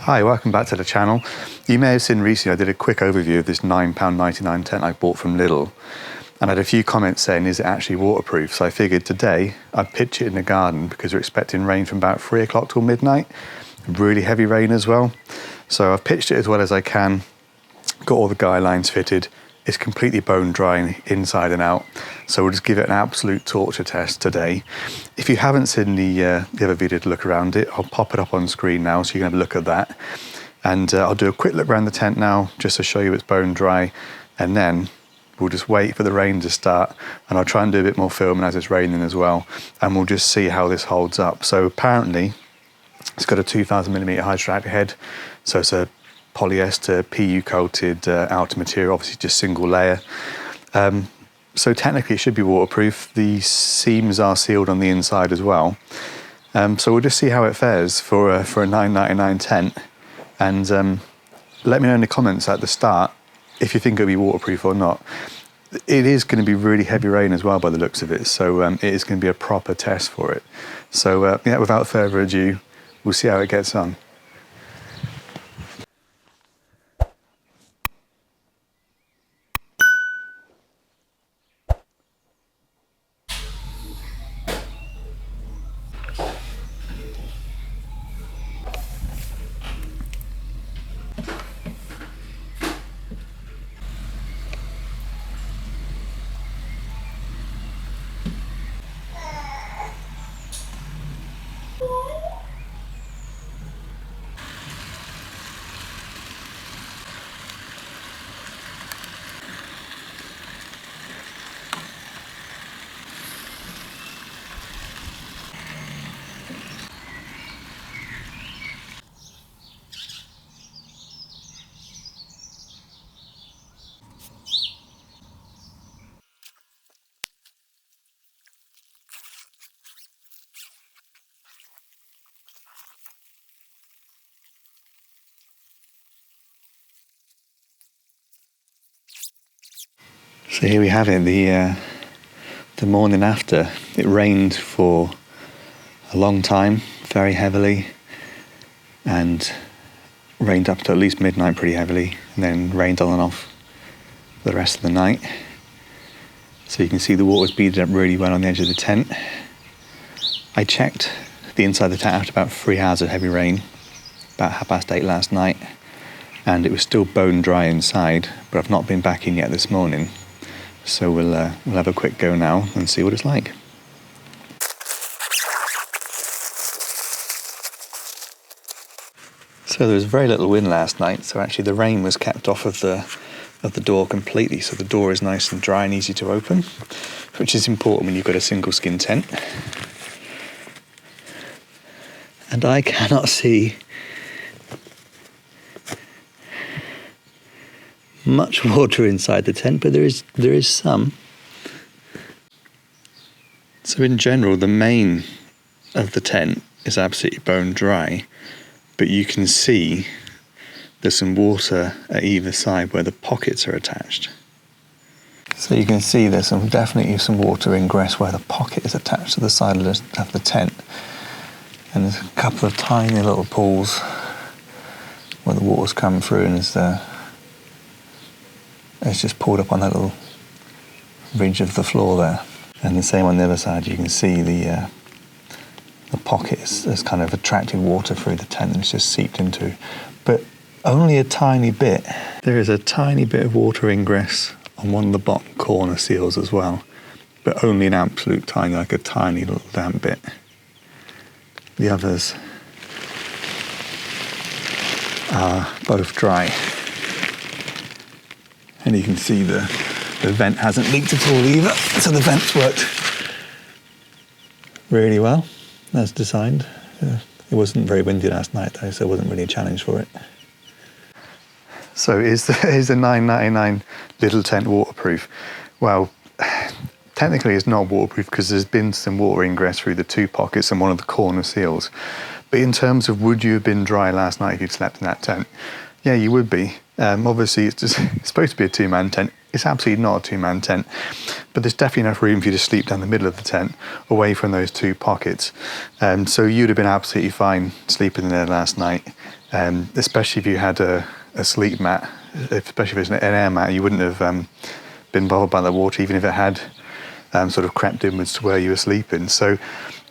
Hi, welcome back to the channel. You may have seen recently I did a quick overview of this £9.99 tent I bought from Lidl, and I had a few comments saying, is it actually waterproof? So I figured today I'd pitch it in the garden because we're expecting rain from about 3 o'clock till midnight, really heavy rain as well. So I've pitched it as well as I can, got all the guy lines fitted. It's completely bone dry inside and out, so we'll just give it an absolute torture test today. If you haven't seen the other video to look around it, I'll pop it up on screen now so you can have a look at that. And I'll do a quick look around the tent now just to show you it's bone dry, and then we'll just wait for the rain to start, and I'll try and do a bit more filming as it's raining as well, and we'll just see how this holds up. So apparently it's got a 2000mm hydrostatic head, so it's a polyester PU coated outer material, obviously just single layer. So technically it should be waterproof. The seams are sealed on the inside as well. So we'll just see how it fares for a £9.99 tent, and let me know in the comments at the start if you think it'll be waterproof or not. It is going to be really heavy rain as well by the looks of it, so it is going to be a proper test for it. So yeah, without further ado, we'll see how it gets on. So here we have it, the morning after. It rained for a long time, very heavily, and rained up to at least midnight pretty heavily, and then rained on and off the rest of the night. So you can see the water's beaded up really well on the edge of the tent. I checked the inside of the tent after about 3 hours of heavy rain, about 8:30 last night, and it was still bone dry inside, but I've not been back in yet this morning. So we'll have a quick go now and see what it's like. So there was very little wind last night, so actually the rain was kept off of the door completely, so the door is nice and dry and easy to open, which is important when you've got a single skin tent. And I cannot see much water inside the tent, but there is some. So in general, the main of the tent is absolutely bone dry, but you can see there's some water at either side where the pockets are attached. So you can see there's definitely some water ingress where the pocket is attached to the side of the tent, and there's a couple of tiny little pools where the water's come through, and it's just poured up on that little ridge of the floor there. And the same on the other side, you can see the pocket has kind of attracted water through the tent and it's just seeped into, but only a tiny bit. There is a tiny bit of water ingress on one of the bottom corner seals as well, but only an absolute tiny, like a tiny little damp bit. The others are both dry. And you can see the vent hasn't leaked at all either, so the vent's worked really well as designed. It wasn't very windy last night though, so it wasn't really a challenge for it. So is the £9.99 Lidl tent waterproof? Well, technically it's not waterproof because there's been some water ingress through the 2 pockets and one of the corner seals. But in terms of would you have been dry last night if you'd slept in that tent? Yeah, you would be. Obviously, it's supposed to be a 2-man tent. It's absolutely not a 2-man tent, but there's definitely enough room for you to sleep down the middle of the tent, away from those 2 pockets. So you'd have been absolutely fine sleeping in there last night. especially if you had a sleep mat, especially if it's an air mat, you wouldn't have been bothered by the water, even if it had sort of crept inwards to where you were sleeping. So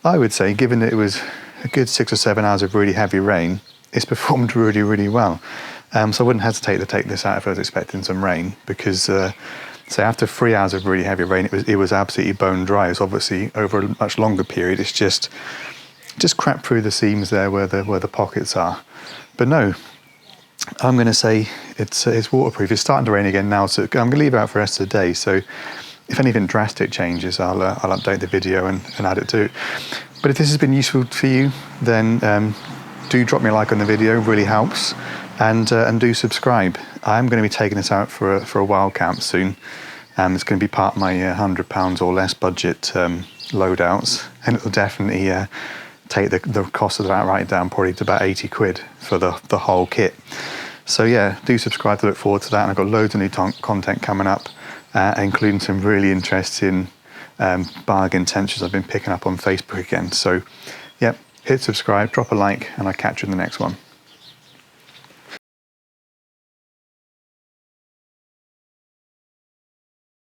I would say, given that it was a good 6 or 7 hours of really heavy rain, it's performed really, really well. So I wouldn't hesitate to take this out if I was expecting some rain, because say after 3 hours of really heavy rain, it was absolutely bone dry. It's obviously over a much longer period, it's just crept through the seams there where the pockets are. But no, I'm going to say it's waterproof. It's starting to rain again now, so I'm going to leave it out for the rest of the day. So if anything drastic changes, I'll update the video and add it to it. But if this has been useful for you, then do drop me a like on the video, really helps, and do subscribe. I'm going to be taking this out for a wild camp soon. It's going to be part of my £100 or less budget loadouts, and it'll definitely take the cost of that right down, probably to about 80 quid for the whole kit. So yeah, do subscribe to look forward to that, and I've got loads of new content coming up, including some really interesting bargain tensions I've been picking up on Facebook again. So yeah, hit subscribe, drop a like, and I'll catch you in the next one.